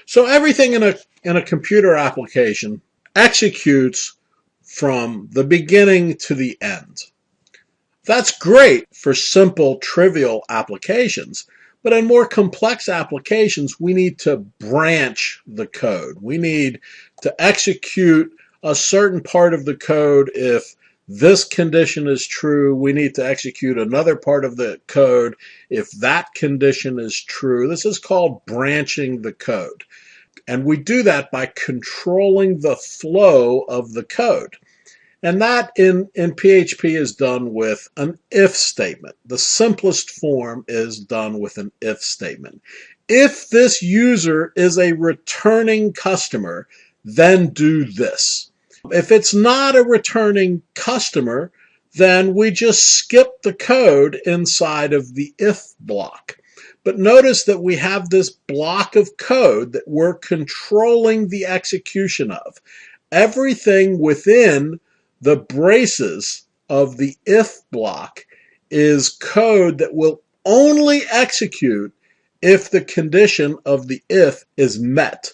So everything in a computer application executes from the beginning to the end. That's great for simple, trivial applications, but in more complex applications, we need to branch the code. We need to execute a certain part of the code if this condition is true. We need to execute another part of the code if that condition is true. This is called branching the code. And we do that by controlling the flow of the code. And that in PHP is done with an if statement. The simplest form is done with an if statement. If this user is a returning customer, then do this. If it's not a returning customer, then we just skip the code inside of the if block. But notice that we have this block of code that we're controlling the execution of. Everything within the braces of the if block is code that will only execute if the condition of the if is met.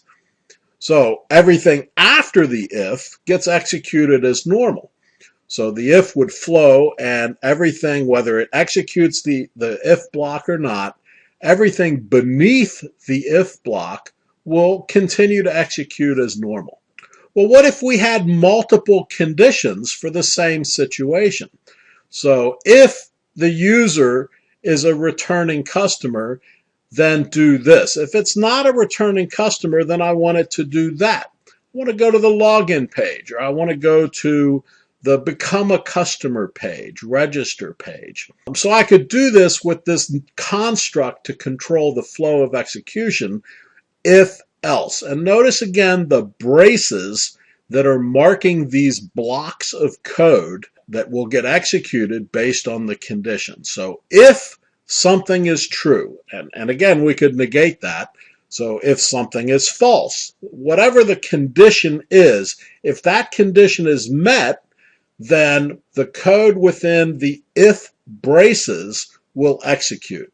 So everything after the if gets executed as normal. So the if would flow, and everything, whether it executes the if block or not, everything beneath the if block will continue to execute as normal. Well, what if we had multiple conditions for the same situation? So if the user is a returning customer, then do this. If it's not a returning customer, then I want it to do that. I want to go to the login page, or I want to go to the become a customer page, register page. So I could do this with this construct to control the flow of execution, if else. And notice again the braces that are marking these blocks of code that will get executed based on the condition. So if something is true, and again we could negate that, so if something is false, whatever the condition is, if that condition is met, then the code within the if braces will execute.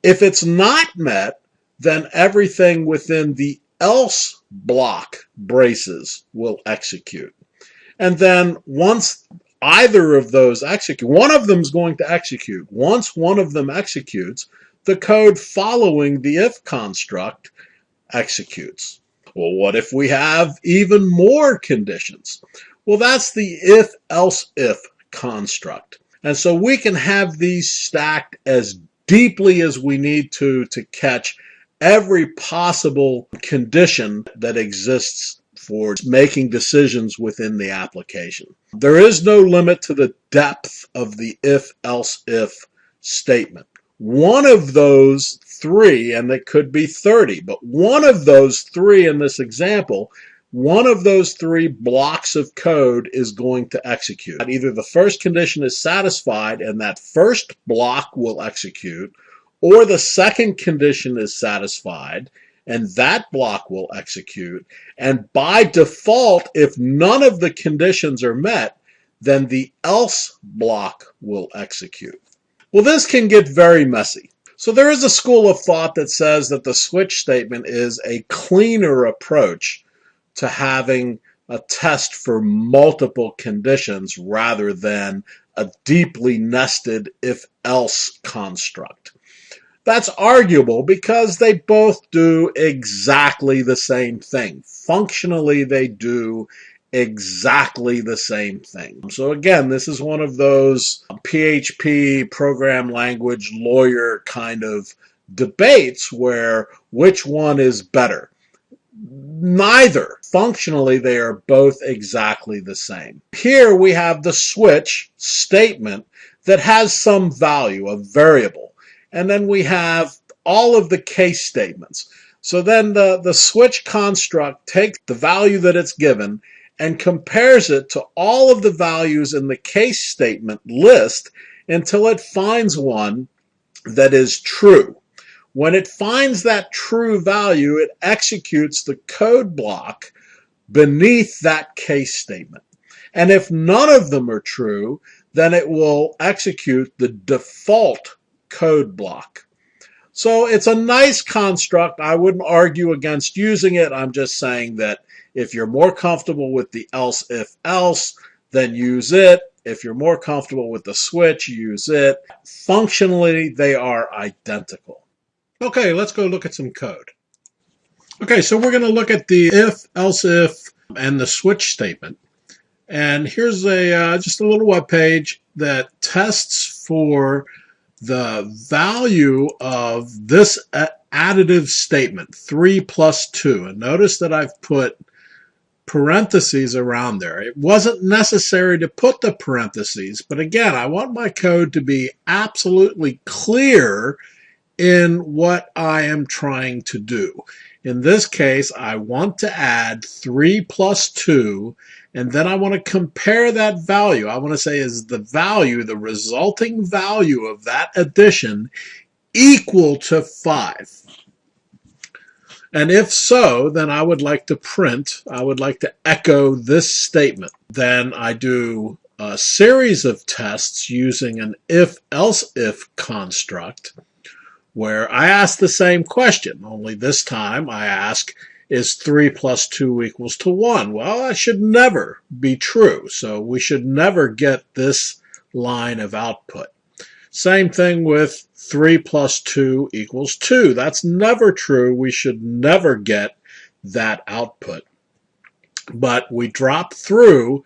If it's not met, then everything within the else block braces will execute. And then once either of those execute, one of them is going to execute. Once one of them executes, the code following the if construct executes. Well, what if we have even more conditions? Well, that's the if-else-if construct. And so we can have these stacked as deeply as we need to catch every possible condition that exists for making decisions within the application. There is no limit to the depth of the if-else-if statement. One of those three, and it could be 30, but one of those three in this example, one of those three blocks of code is going to execute. Either the first condition is satisfied and that first block will execute, or the second condition is satisfied and that block will execute. And by default, if none of the conditions are met, then the else block will execute. Well, this can get very messy. So there is a school of thought that says that the switch statement is a cleaner approach to having a test for multiple conditions rather than a deeply nested if-else construct. That's arguable because they both do exactly the same thing. Functionally, they do exactly the same thing. So again, this is one of those PHP program language lawyer kind of debates where which one is better. Neither. Functionally, they are both exactly the same. Here we have the switch statement that has some value, a variable. And then we have all of the case statements. So then the switch construct takes the value that it's given and compares it to all of the values in the case statement list until it finds one that is true. When it finds that true value, it executes the code block beneath that case statement. And if none of them are true, then it will execute the default code block. So it's a nice construct. I wouldn't argue against using it. I'm just saying that if you're more comfortable with the else if else, then use it. If you're more comfortable with the switch, use it. Functionally, they are identical. Okay, let's go look at some code. Okay, so we're going to look at the if, else if, and the switch statement. And here's just a little web page that tests for the value of this additive statement, 3 plus 2. And notice that I've put parentheses around there. It wasn't necessary to put the parentheses, but again, I want my code to be absolutely clear in what I am trying to do. In this case, I want to add 3 plus 2, and then I want to compare that value. I want to say, is the value, the resulting value of that addition, equal to 5? And if so, then I would like to echo this statement. Then I do a series of tests using an if-else-if construct, where I ask the same question, only this time I ask, is 3 plus 2 equals to 1? Well, that should never be true, so we should never get this line of output. Same thing with 3 plus 2 equals 2. That's never true. We should never get that output. But we drop through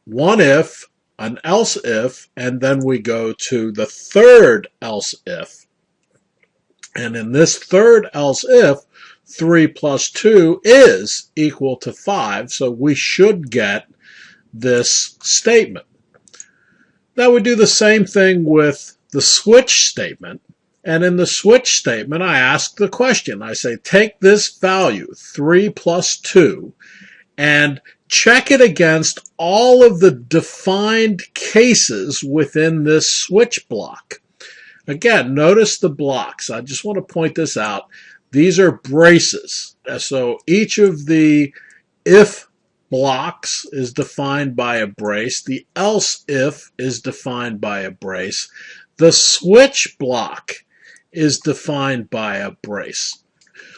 one if, an else if, and then we go to the third else if. And in this third else if, 3 plus 2 is equal to 5, so we should get this statement. Now we do the same thing with the switch statement, and in the switch statement I ask the question. I say, take this value, 3 plus 2, and check it against all of the defined cases within this switch block. Again, notice the blocks. I just want to point this out. These are braces. So each of the if blocks is defined by a brace. The else if is defined by a brace. The switch block is defined by a brace.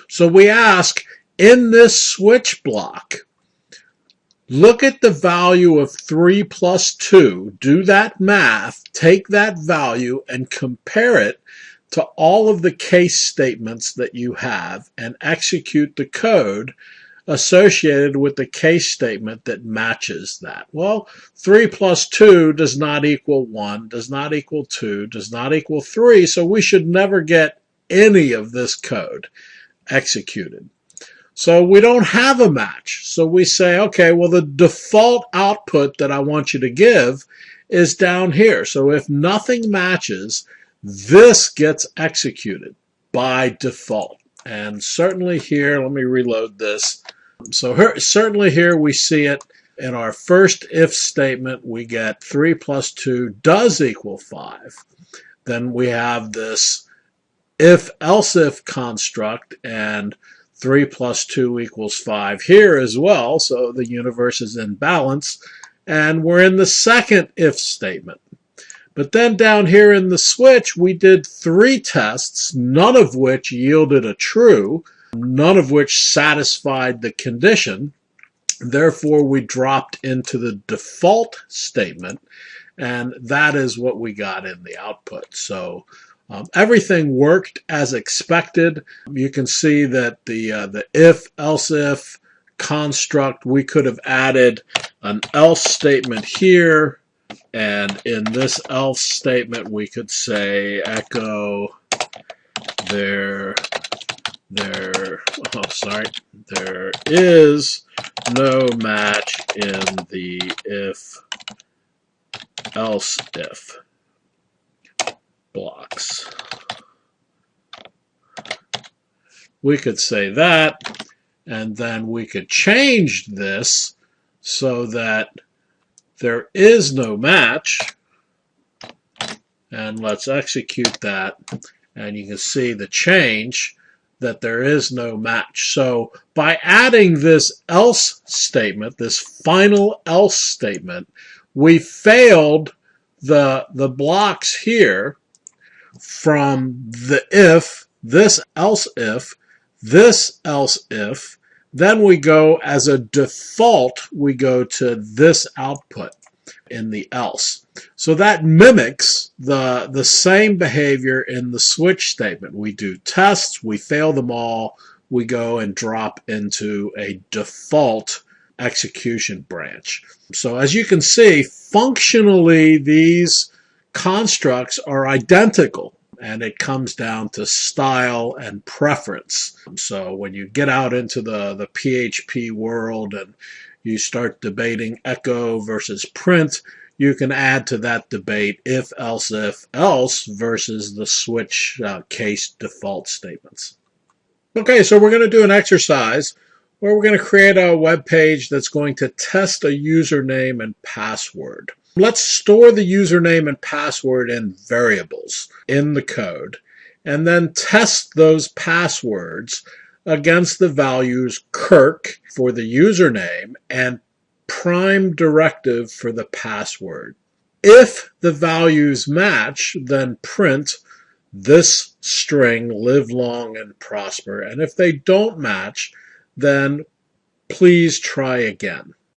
So we ask, in this switch block, look at the value of 3 plus 2, do that math, take that value and compare it to all of the case statements that you have and execute the code associated with the case statement that matches that. Well, 3 plus 2 does not equal 1, does not equal 2, does not equal 3, so we should never get any of this code executed. So we don't have a match. So we say, okay, well, the default output that I want you to give is down here. So if nothing matches, this gets executed by default. And certainly here, let me reload this. So certainly here we see it in our first if statement. We get 3 plus 2 does equal 5. Then we have this if-else if construct, and 3 plus 2 equals 5 here as well, so the universe is in balance, and we're in the second if statement. But then down here in the switch, we did 3 tests, none of which yielded a true, none of which satisfied the condition. Therefore, we dropped into the default statement, and that is what we got in the output. So everything worked as expected. You can see that the if-else if construct, we could have added an else statement here, and in this else statement we could say echo there is no match in the if-else if blocks. We could say that, and then we could change this so that there is no match, and let's execute that, and you can see the change that there is no match. So by adding this else statement, this final else statement, we failed the blocks here from the if, this else if, this else if. Then we go, as a default, we go to this output in the else. So that mimics the same behavior in the switch statement. We do tests, we fail them all, we go and drop into a default execution branch. So as you can see, functionally these constructs are identical, and it comes down to style and preference. So when you get out into the PHP world and you start debating echo versus print, you can add to that debate if, else versus the switch case default statements. Okay, so we're going to do an exercise where we're going to create a web page that's going to test a username and password. Let's store the username and password in variables in the code, and then test those passwords against the values Kirk for the username and prime directive for the password. If the values match, then print this string, live long and prosper. And if they don't match, then please try again.